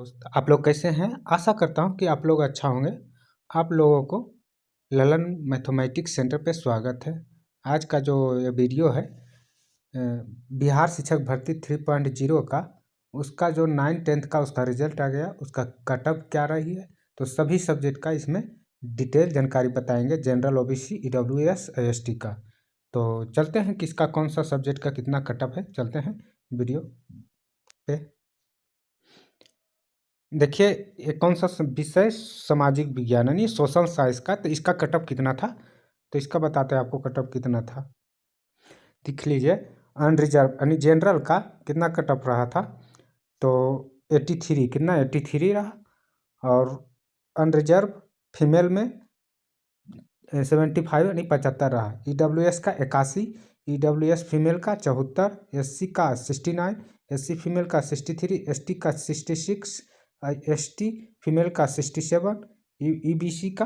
दोस्त, आप लोग कैसे हैं? आशा करता हूँ कि आप लोग अच्छा होंगे। आप लोगों को ललन मैथमेटिक्स सेंटर पे स्वागत है। आज का जो ये वीडियो है बिहार शिक्षक भर्ती 3.0 का, उसका जो 9th-10th का उसका रिजल्ट आ गया, उसका कटअप क्या रही है, तो सभी सब्जेक्ट का इसमें डिटेल जानकारी बताएंगे। जनरल, ओबीसी, ईडब्ल्यूएस, एसटी का। तो चलते हैं किसका कौन सा सब्जेक्ट का कितना कटअप है, चलते हैं वीडियो पे। देखिए, ये कौन सा विषय, सामाजिक विज्ञान यानी सोशल साइंस का, तो इसका कटअप कितना था, तो इसका बताते हैं आपको कटअप कितना था। देख लीजिए, अनरिजर्व यानी जनरल का कितना कटअप रहा था, तो 83, कितना 83 रहा। और अनरिजर्व फीमेल में 75 यानी 75 रहा। ईडब्ल्यूएस का 81, ईडब्ल्यूएस फीमेल का 74, एससी का 69, एससी फीमेल का 63, एसटी का 66, एसटी फीमेल का 67, ईबीसी का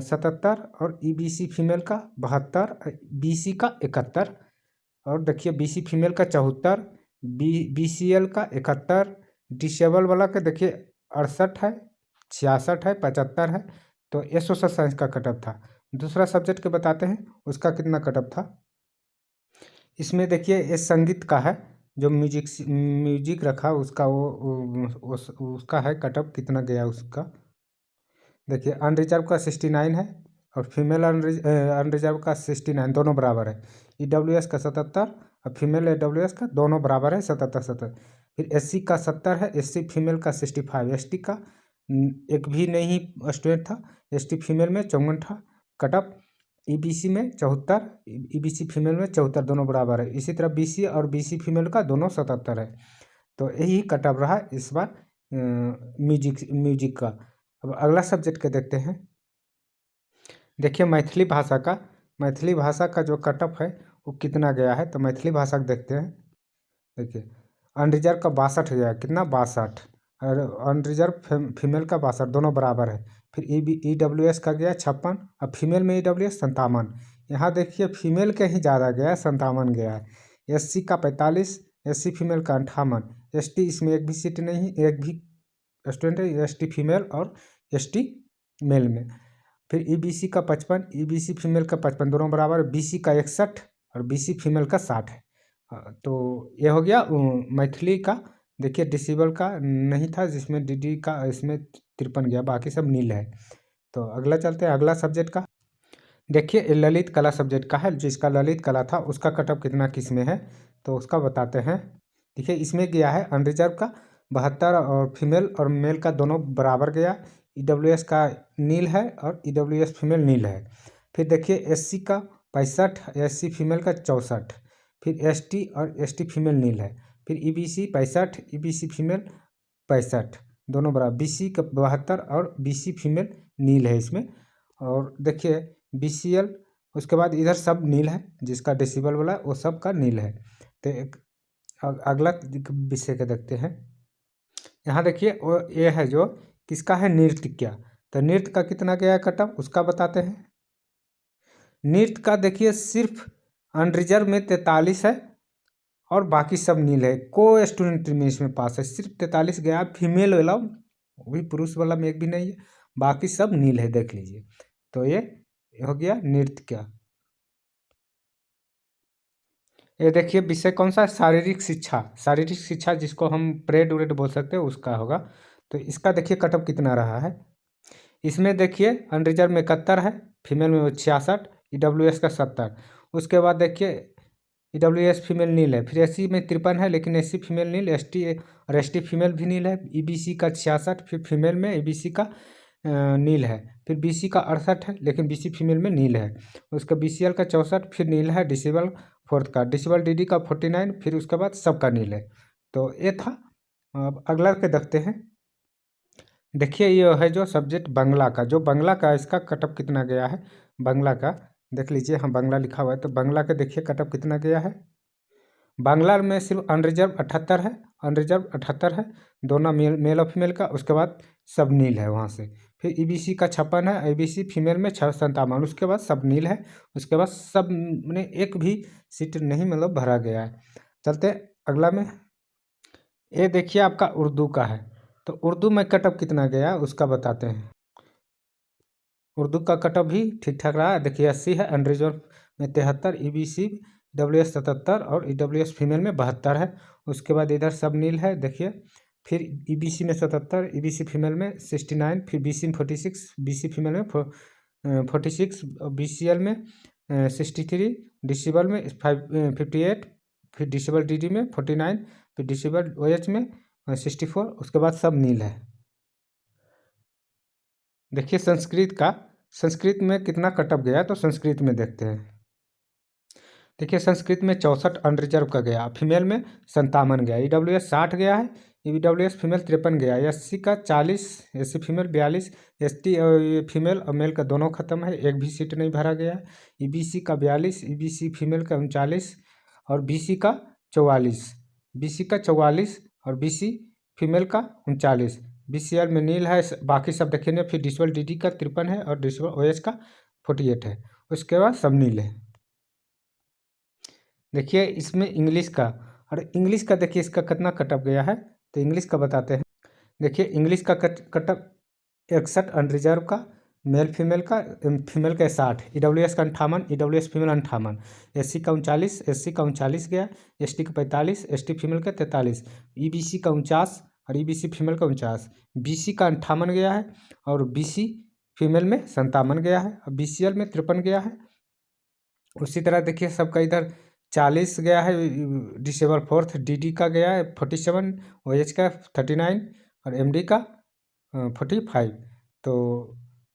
77 और ईबीसी फीमेल का 72, बीसी का 71। और देखिए बीसी फीमेल का 74, बीसीएल का 71, डिसेबल वाला का देखिए 68 है, 66 है, 75 है। तो ये सोशल साइंस का कटअप था। दूसरा सब्जेक्ट के बताते हैं उसका कितना कटअप था। इसमें देखिए ये संगीत का है, जो म्यूजिक रखा उसका उसका है कटअप कितना गया उसका। देखिए अनरिजर्व का 69 है और फीमेल अनरिजर्व का 69, दोनों बराबर है। ईडब्ल्यूएस का 77 और फीमेल ईडब्ल्यूएस का दोनों बराबर है, 77-77। फिर एससी का 70 है, एससी फीमेल का 65, एसटी का एक भी नहीं स्टूडेंट था, एसटी फीमेल में 54 था कटअप। ईबीसी में 74, ईबीसी फीमेल में 74, दोनों बराबर है। इसी तरह बीसी और बीसी फीमेल का दोनों 77 है। तो यही कटअप रहा इस बार म्यूजिक का। अब अगला सब्जेक्ट के देखते हैं। देखिए मैथिली भाषा का जो कटअप है वो कितना गया है, तो मैथिली भाषा को देखते हैं। देखिए अनरिजर्व का 62 गया, कितना 62, और अनरिजर्व फीमेल का 62, दोनों बराबर है। फिर ईडब्ल्यूएस का गया 56 और फीमेल में ईडब्ल्यूएस 57। यहाँ देखिए फीमेल के ही ज़्यादा गया है, 57 गया है। एससी का 45, एससी फीमेल का 58, एसटी इसमें एक भी सीट नहीं, एक भी स्टूडेंट है एसटी फीमेल और एसटी मेल में। फिर ईबीसी का 55, ईबीसी फीमेल का 55, दोनों बराबर। बीसी का 61 और बीसी फीमेल का 60 है। तो ये हो गया मैथिली का। देखिए डिसेबल का नहीं था, जिसमें डीडी का इसमें 53 गया, बाकी सब नील है। तो अगला चलते हैं अगला सब्जेक्ट का। देखिए ललित कला सब्जेक्ट का है, जिसका ललित कला था उसका कटअप कितना किस में है, तो उसका बताते हैं। देखिए इसमें गया है अनरिजर्व का 72 और फीमेल और मेल का दोनों बराबर गया। ईडब्ल्यूएस का नील है और ईडब्ल्यूएस फीमेल नील है। फिर देखिए एससी का 65, एससी फीमेल का 64, फिर एसटी और एसटी फीमेल नील है। फिर ईबीसी 65, ईबीसी फीमेल 65, दोनों बराबर। बीसी का 72 और बीसी फीमेल नील है इसमें। और देखिए बीसीएल, उसके बाद इधर सब नील है, जिसका डेसिबल वाला वो सब का नील है। तो एक अगला विषय का देखते हैं। यहाँ देखिए वो ये है जो किसका है, नृत्य क्या, तो नृत्य का कितना गया है कटअप उसका बताते हैं। नृत्य का देखिए सिर्फ अनरिजर्व में 43 है और बाकी सब नील है। को स्टूडेंट में इसमें पास है, सिर्फ 43 गया। फीमेल वाला वो भी पुरुष वाला में एक भी नहीं है, बाकी सब नील है, देख लीजिए। तो ये हो गया नृत्य क्या। ये देखिए विषय कौन सा है, शारीरिक शिक्षा जिसको हम परेड उरेड बोल सकते हैं उसका होगा। तो इसका देखिए कटअप कितना रहा है। इसमें देखिए अनरिजर्व में 71 है, फीमेल में 66, ईडब्ल्यूएस का 70। उसके बाद देखिए ईडब्ल्यूएस फीमेल नील है। फिर एससी में 53 है, लेकिन एससी फीमेल नील, एसटी और एसटी फीमेल भी नील है। ईबीसी का 66, फिर फीमेल में ईबीसी का नील है। फिर बीसी का 68 है, लेकिन बीसी फीमेल में नील है। उसका बीसीएल का 64, फिर नील है। डिसेबल फोर्थ का, डिसेबल डीडी का 49, फिर उसके बाद सबका नील है। तो ये था। अब अगला के देखते हैं। देखिए ये है जो सब्जेक्ट बांग्ला का, जो बांग्ला का इसका कटअप कितना गया है बांग्ला का, देख लीजिए। हाँ बांग्ला लिखा हुआ है, तो बांग्ला का देखिए कटअप कितना गया है। बांग्ला में सिर्फ अनरिजर्व 78 है, अनरिजर्व 78 है, दोनों मेल और फीमेल का। उसके बाद सब नील है वहाँ से। फिर ईबीसी का 56 है, ईबीसी फीमेल में 57, उसके बाद सब नील है। उसके बाद सब में एक भी सीट नहीं मतलब भरा गया है। चलते अगला में। ये देखिए आपका उर्दू का है, तो उर्दू में कट ऑफ कितना गया उसका बताते हैं। उर्दू का कट ऑफ भी ठीक ठाक रहा। देखिए 80 है, अनरिजर्व में 73, EBC EWS 77 और EWS फीमेल में 72 है। उसके बाद इधर सब नील है देखिए। फिर EBC में 77, EBC फीमेल में 69, फिर BC में 46, BC फीमेल में 46, BCL में 63, डिसेबल में 58, फिर डिसेबल DD में 49, फिर डिसेबल OH में 64। उसके बाद सब नील है। देखिए संस्कृत में कितना कटअप गया तो संस्कृत में देखते हैं। देखिए संस्कृत में 64 अनरिजर्व का गया, फीमेल में 57 गया, EWS 60 गया है, EWS फीमेल 53 गया, SC का 40, SC फीमेल 42, ST फीमेल और मेल का दोनों खत्म है, एक भी सीट नहीं भरा गया है, EBC का 42, EBC फीमेल का 39 और BC का 44, BC का 44 और BC फीमेल का 39। BCL में नील है, बाकी सब देखेंगे। फिर डिसेबल DD का 53 है और डिसेबल OH का 48 है। उसके बाद सब नील है। देखिए इसमें इंग्लिश का, और इंग्लिश का देखिए इसका कितना कटअप गया है तो इंग्लिश का बताते हैं। देखिए इंग्लिश का कटअप 61 अनरिजर्व का, मेल फीमेल का 60, EWS का 58, EWS फीमेल 58, SC का 39, SC का 39 गया, ST का 45, ST फीमेल का 43, EBC का 49 और EBC फीमेल का 49, BC का 58 गया है और BC फीमेल में 57 गया है और BCL में 53 गया है। उसी तरह देखिए सबका इधर 40 गया है, डिसेबल 4th DD का गया है 47, OH का 39 और MD का 45। तो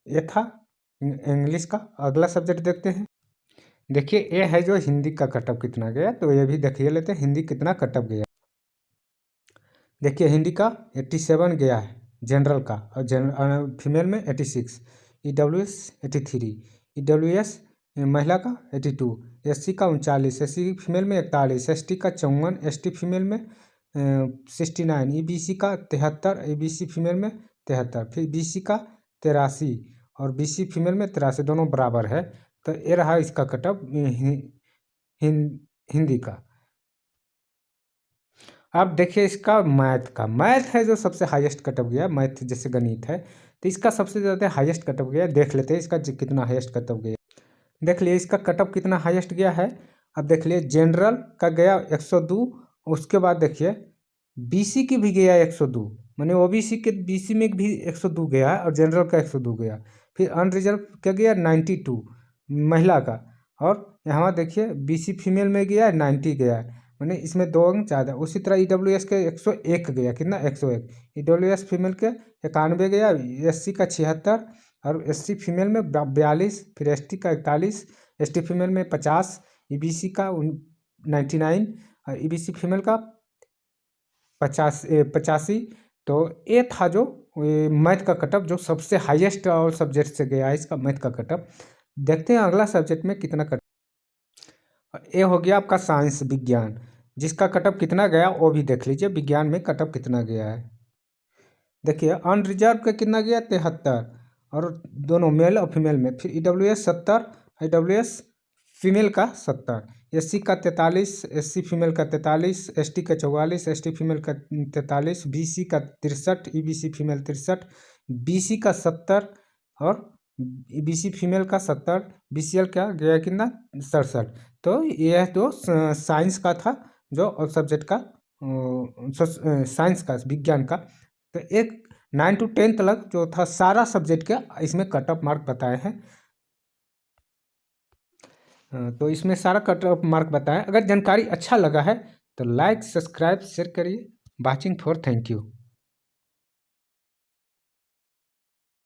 ये था इंग्लिश का। अगला सब्जेक्ट देखते हैं। देखिए ये है जो हिंदी का कटअप कितना गया, तो ये भी देखिए लेते हैं हिंदी कितना कटअप गया। देखिए हिंदी का 87 गया है जनरल का, और फीमेल में 86, EWS 83, EWS महिला का 82, SC का 39, SC फीमेल में 41, ST का 54, ST फीमेल में 69, EBC का 73, EBC फीमेल में 73, फिर BC का 83 और BC फीमेल में 83, दोनों बराबर है। तो ये रहा इसका कटअप हिंदी का। अब देखिए इसका मैथ है जो सबसे हाईएस्ट कटअप गया। मैथ जैसे गणित है तो इसका सबसे ज़्यादा हाईएस्ट कटअप गया। देख लेते हैं इसका कितना हाईएस्ट कटअप गया। देख लिए इसका कटअप कितना हाईएस्ट गया है। अब देख लिए जनरल का गया 102। उसके बाद देखिए BC की भी गया 102, माने OBC के BC में भी 102 गया है और जनरल का 102 गया। फिर अनरिजर्व का गया 92 महिला का, और यहाँ देखिए BC फीमेल में गया 90 गया है, माने इसमें 2 अंक ज़्यादा। उसी तरह EWS के 101 गया, कितना 101, EWS फीमेल के 91 गया, SC का 76 और SC फीमेल में 42, फिर ST का 41, ST फीमेल में 50, EBC का 99 और EBC फीमेल का 85। तो ये था जो मैथ का कटअप जो सबसे हाईएस्ट और सब्जेक्ट से गया है इसका मैथ का कटअप। देखते हैं अगला सब्जेक्ट में कितना कटअप। ये हो गया आपका साइंस विज्ञान, जिसका कटअप कितना गया वो भी देख लीजिए। विज्ञान में कटअप कितना गया है देखिए। अनरिजर्व का कितना गया 73 और दोनों मेल और फीमेल में। फिर EWS 70, EWS फीमेल का 70, SC का 43, SC फीमेल का 43, ST का 44, ST फीमेल का 43, BC का 63, EBC फीमेल 63, BC का 70 और EBC फीमेल का 70, BCL क्या गया कितना 67। तो यह तो साइंस का था जो सब्जेक्ट का, साइंस का विज्ञान का। तो एक 9 to 10 तक जो था सारा सब्जेक्ट का इसमें कटअप मार्क बताए हैं। तो इसमें सारा कटअप मार्क बताएं। अगर जानकारी अच्छा लगा है तो लाइक सब्सक्राइब शेयर करिए। Watching for thank you.